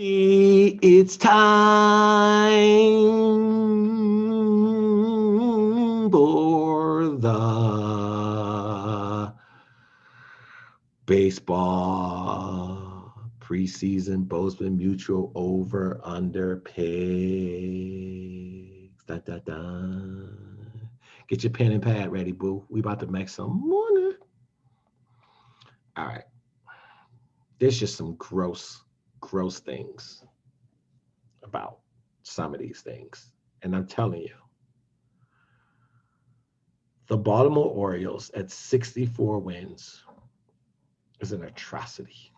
It's time for the baseball preseason Bozeman Mutual over under picks. Da, da, da. Get your pen and pad ready, boo. We about to make some money. All right. There's just some gross things about some of these things. And I'm telling you, the Baltimore Orioles at 64 wins is an atrocity.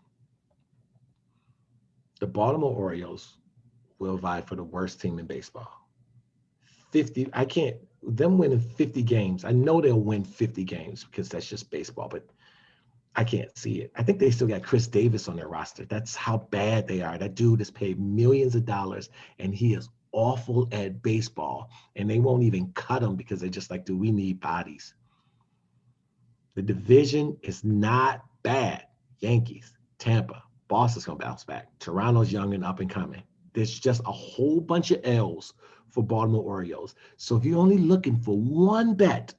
The Baltimore Orioles will vie for the worst team in baseball. 50, I can't, them winning 50 games. I know they'll win 50 games because that's just baseball, but I can't see it. I think they still got Chris Davis on their roster. That's how bad they are. That dude is paid millions of dollars and he is awful at baseball. And they won't even cut him because they're just like, dude, we need bodies. The division is not bad. Yankees, Tampa, Boston's going to bounce back. Toronto's young and up and coming. There's just a whole bunch of L's for Baltimore Orioles. So if you're only looking for one bet,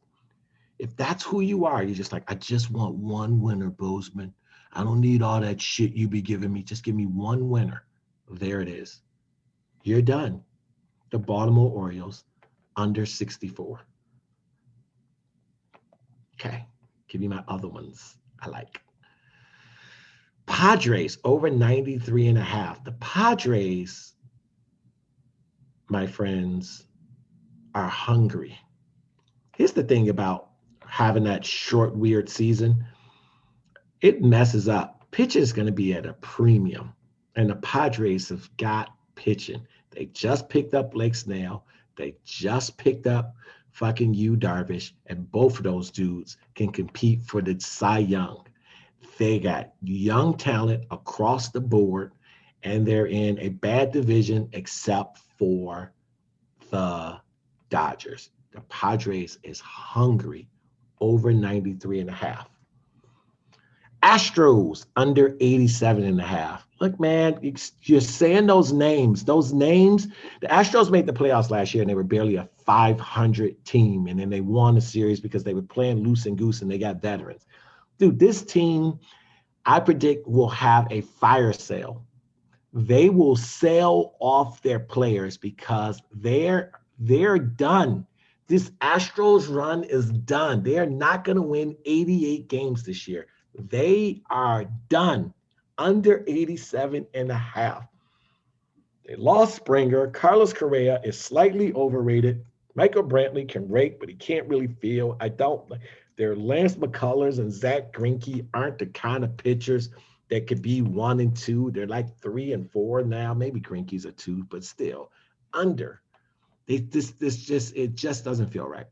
if that's who you are, you're just like, I just want one winner, Bozeman. I don't need all that shit you be giving me. Just give me one winner. There it is. You're done. The Baltimore Orioles under 64. Okay. Give me my other ones I like. Padres over 93 and a half. The Padres, my friends, are hungry. Here's the thing about having that short, weird season. It messes up. Pitching is going to be at a premium, and the Padres have got pitching. They just picked up Blake Snell. They just picked up fucking Yu Darvish, and both of those dudes can compete for the Cy Young. They got young talent across the board, and they're in a bad division except for the Dodgers. The Padres is hungry over 93 and a half. Astros under 87 and a half. Look, man, you're saying those names. The Astros made the playoffs last year and they were barely a 500 team. And then they won the series because they were playing loose and goose and they got veterans. Dude, this team, I predict, will have a fire sale. They will sell off their players because they're done. This Astros run is done. They are not going to win 88 games this year. They are done. Under 87 and a half. They lost Springer. Carlos Correa is slightly overrated. Michael Brantley can rake, but he can't really field. Their Lance McCullers and Zach Greinke aren't the kind of pitchers that could be 1 and 2. They're like 3 and 4 now. Maybe Greinke's a 2, but still under. It just doesn't feel right.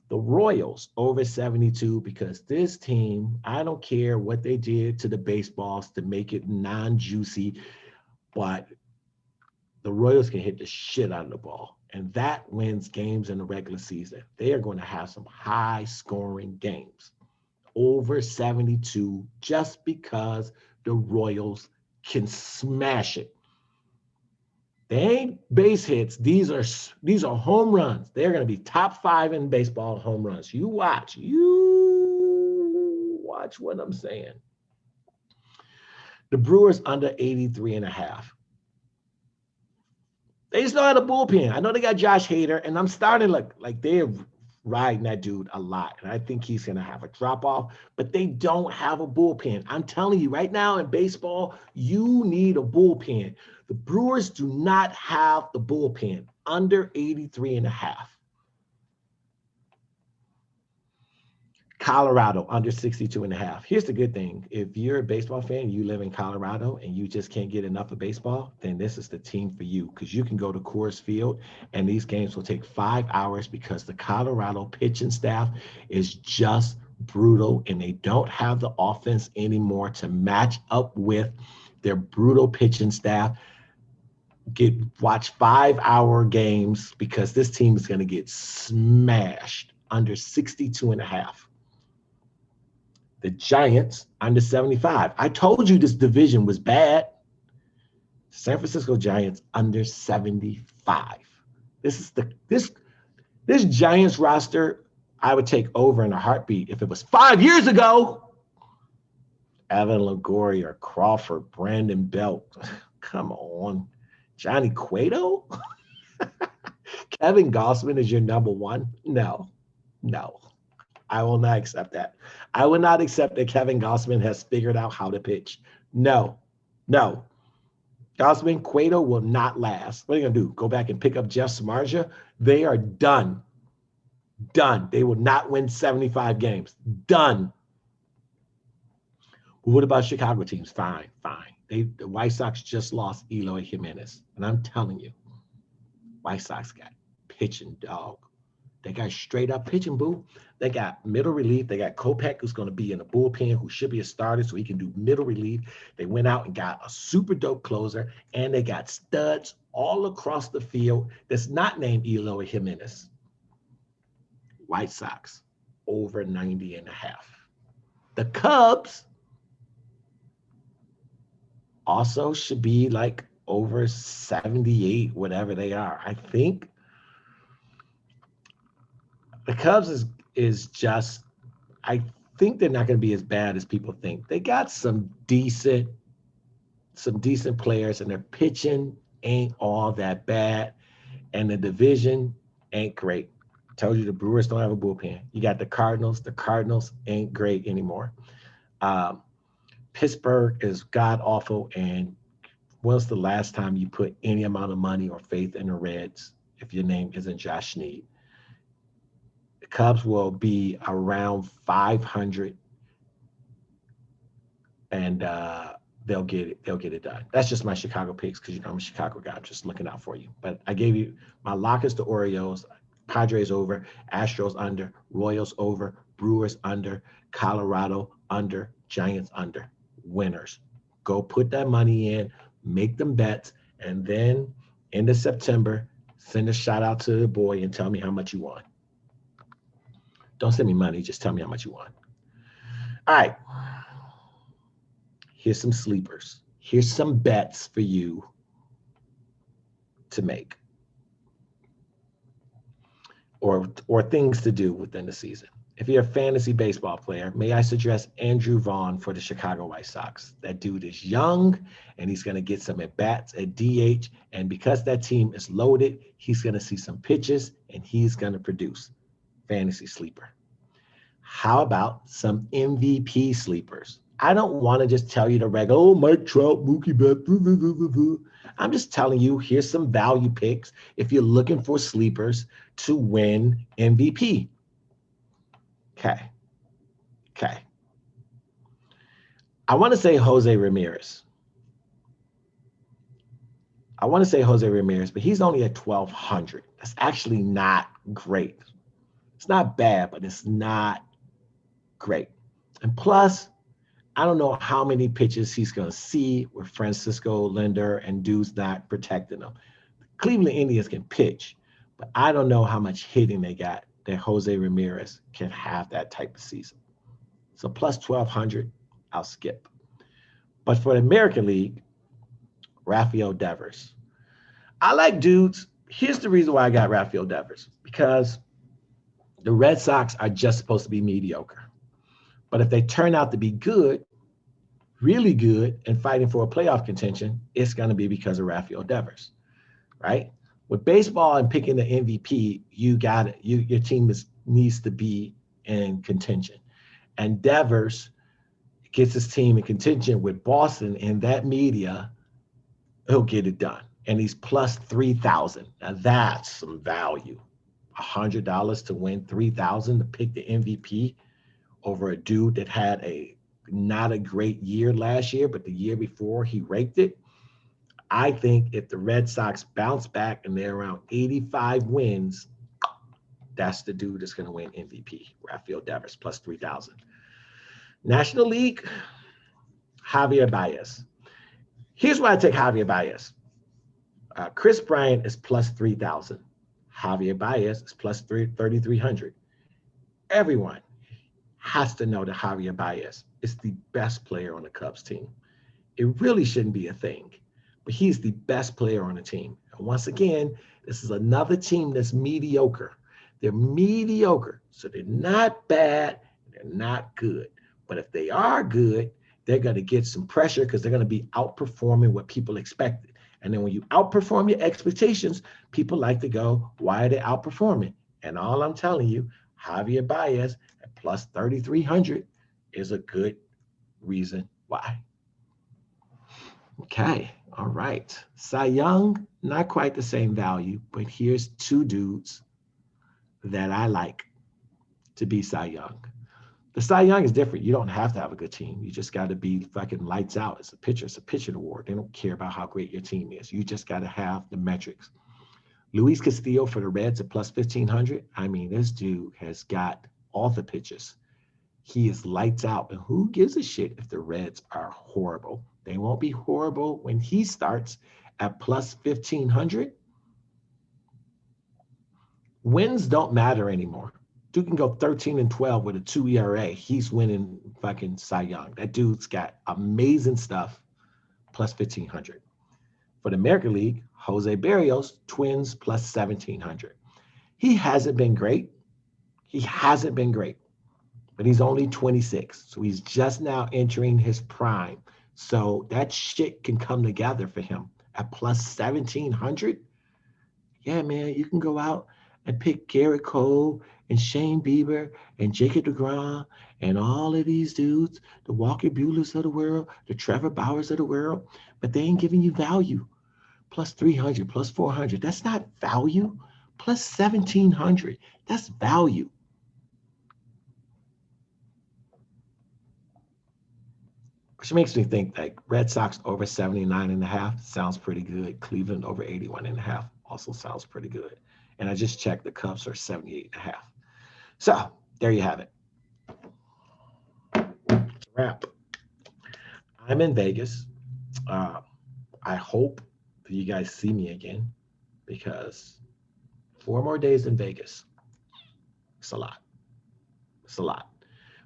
The Royals over 72 because this team, I don't care what they did to the baseballs to make it non-juicy, but the Royals can hit the shit out of the ball, and that wins games in the regular season. They are going to have some high-scoring games. Over 72 just because the Royals can smash it. They ain't base hits. These are home runs. They're going to be top 5 in baseball home runs. You watch what I'm saying. The Brewers under 83 and a half. They still had a bullpen. I know they got Josh Hader, and I'm starting like they're riding that dude a lot. And I think he's going to have a drop-off, but they don't have a bullpen. I'm telling you right now in baseball, you need a bullpen. The Brewers do not have the bullpen. Under 83 and a half. Colorado under 62 and a half. Here's the good thing. If you're a baseball fan, you live in Colorado and you just can't get enough of baseball, then this is the team for you because you can go to Coors Field and these games will take 5 hours because the Colorado pitching staff is just brutal and they don't have the offense anymore to match up with their brutal pitching staff. Watch 5-hour games because this team is going to get smashed under 62 and a half. The Giants under 75. I told you this division was bad. San Francisco Giants under 75. This Giants roster, I would take over in a heartbeat if it was 5 years ago. Evan Longoria, Crawford, Brandon Belt. Come on. Johnny Cueto? Kevin Gossman is your number one? No, no. I will not accept that. I will not accept that Kevin Gossman has figured out how to pitch. No, no. Gossman, Cueto will not last. What are you going to do? Go back and pick up Jeff Samardzija? They are done. Done. They will not win 75 games. Done. But what about Chicago teams? Fine, fine. The White Sox just lost Eloy Jimenez. And I'm telling you, White Sox got pitching, dog. They got straight up pitching, boo. They got middle relief. They got Kopech, who's going to be in the bullpen, who should be a starter, so he can do middle relief. They went out and got a super dope closer, and they got studs all across the field that's not named Eloy Jimenez. White Sox, over 90 and a half. The Cubs also should be like over 78, whatever they are. I think the Cubs is just, I think they're not going to be as bad as people think. They got some decent players, and their pitching ain't all that bad, and the division ain't great. I told you the Brewers don't have a bullpen. You got the Cardinals. The Cardinals ain't great anymore. Pittsburgh is god awful, and when's the last time you put any amount of money or faith in the Reds if your name isn't Josh Snead? The Cubs will be around 500, and they'll get it done. That's just my Chicago picks, because you know I'm a Chicago guy. I'm just looking out for you. But I gave you my lock is the Orioles, Padres over, Astros under, Royals over, Brewers under, Colorado under, Giants under. Winners. Go put that money in, make them bets, and then end of September, send a shout out to the boy and tell me how much you won. Don't send me money, just tell me how much you won. All right. Here's some sleepers. Here's some bets for you to make, or things to do within the season. If you're a fantasy baseball player, may I suggest Andrew Vaughn for the Chicago White Sox? That dude is young, and he's going to get some at-bats at DH, and because that team is loaded, he's going to see some pitches, and he's going to produce. Fantasy sleeper. How about some MVP sleepers? I don't want to just tell you the regular, oh, Mike Trout, Mookie Betts, blah, blah, blah, blah. I'm just telling you, here's some value picks if you're looking for sleepers to win MVP. Okay. I want to say Jose Ramirez. But he's only at 1,200. That's actually not great. It's not bad, but it's not great. And plus, I don't know how many pitches he's going to see with Francisco Lindor and dudes not protecting him. Cleveland Indians can pitch, but I don't know how much hitting they got that Jose Ramirez can have that type of season. So plus 1,200, I'll skip. But for the American League, Rafael Devers. I like dudes. Here's the reason why I got Rafael Devers, because the Red Sox are just supposed to be mediocre. But if they turn out to be good, really good, and fighting for a playoff contention, it's going to be because of Rafael Devers, right? With baseball and picking the MVP, you got it. Your team needs to be in contention. And Devers gets his team in contention with Boston, and that media, he'll get it done. And he's plus 3,000. Now that's some value. $100 to win 3,000 to pick the MVP over a dude that had not a great year last year, but the year before he raked it. I think if the Red Sox bounce back and they're around 85 wins, that's the dude that's going to win MVP. Rafael Devers plus 3,000. National League, Javier Baez. Here's why I take Javier Baez. Chris Bryant is plus 3,000. Javier Baez is plus 3,300. Everyone has to know that Javier Baez is the best player on the Cubs team. It really shouldn't be a thing. but he's the best player on the team. And once again, this is another team that's mediocre. They're mediocre, so they're not bad, they're not good. But if they are good, they're going to get some pressure because they're going to be outperforming what people expected. And then when you outperform your expectations, people like to go, why are they outperforming? And all I'm telling you, Javier Baez at plus 3,300 is a good reason why. Okay, all right. Cy Young, not quite the same value, but here's two dudes that I like to be Cy Young. The Cy Young is different. You don't have to have a good team. You just got to be fucking lights out. It's a pitcher. It's a pitching award. They don't care about how great your team is. You just got to have the metrics. Luis Castillo for the Reds at plus 1,500. I mean, this dude has got all the pitches. He is lights out. And who gives a shit if the Reds are horrible? They won't be horrible when he starts at plus 1,500. Wins don't matter anymore. Dude can go 13-12 with a 2 ERA. He's winning fucking Cy Young. That dude's got amazing stuff, plus 1,500. For the American League, Jose Barrios, Twins, plus 1,700. He hasn't been great. He hasn't been great, but he's only 26. So he's just now entering his prime. So that shit can come together for him at plus 1,700. Yeah, man, you can go out and pick Garrett Cole and Shane Bieber and Jacob deGrom and all of these dudes, the Walker Buehlers of the world, the Trevor Bauers of the world, but they ain't giving you value. Plus 300, plus 400, that's not value. Plus 1,700, that's value. Which makes me think like Red Sox over 79.5 sounds pretty good. Cleveland over 81.5 also sounds pretty good. And I just checked, the Cubs are 78.5. So there you have it. It's a wrap. I'm in Vegas. I hope that you guys see me again because 4 more days in Vegas. It's a lot. It's a lot.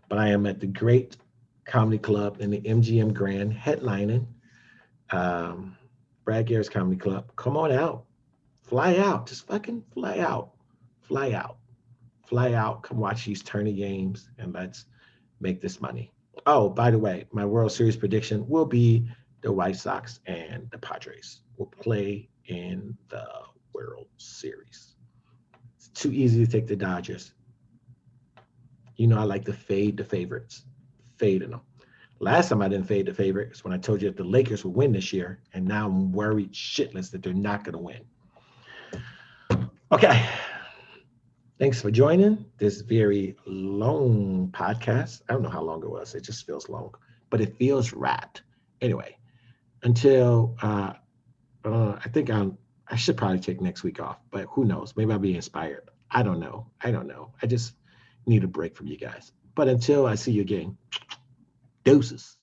But I am at the Great Comedy Club in the MGM Grand headlining Brad Garrett's Comedy Club. Come on out. Fly out. Just fucking fly out. Fly out. Fly out. Come watch these tourney games and let's make this money. Oh, by the way, my World Series prediction will be the White Sox and the Padres will play in the World Series. It's too easy to take the Dodgers. You know I like to fade the favorites. Fading them. Last time I didn't fade the favorites when I told you that the Lakers would win this year, and now I'm worried shitless that they're not going to win. Okay. Thanks for joining this very long podcast. I don't know how long it was. It just feels long, but it feels right. Anyway, until I think I should probably take next week off, but who knows? Maybe I'll be inspired. I don't know. I just need a break from you guys. But until I see you again, deuces.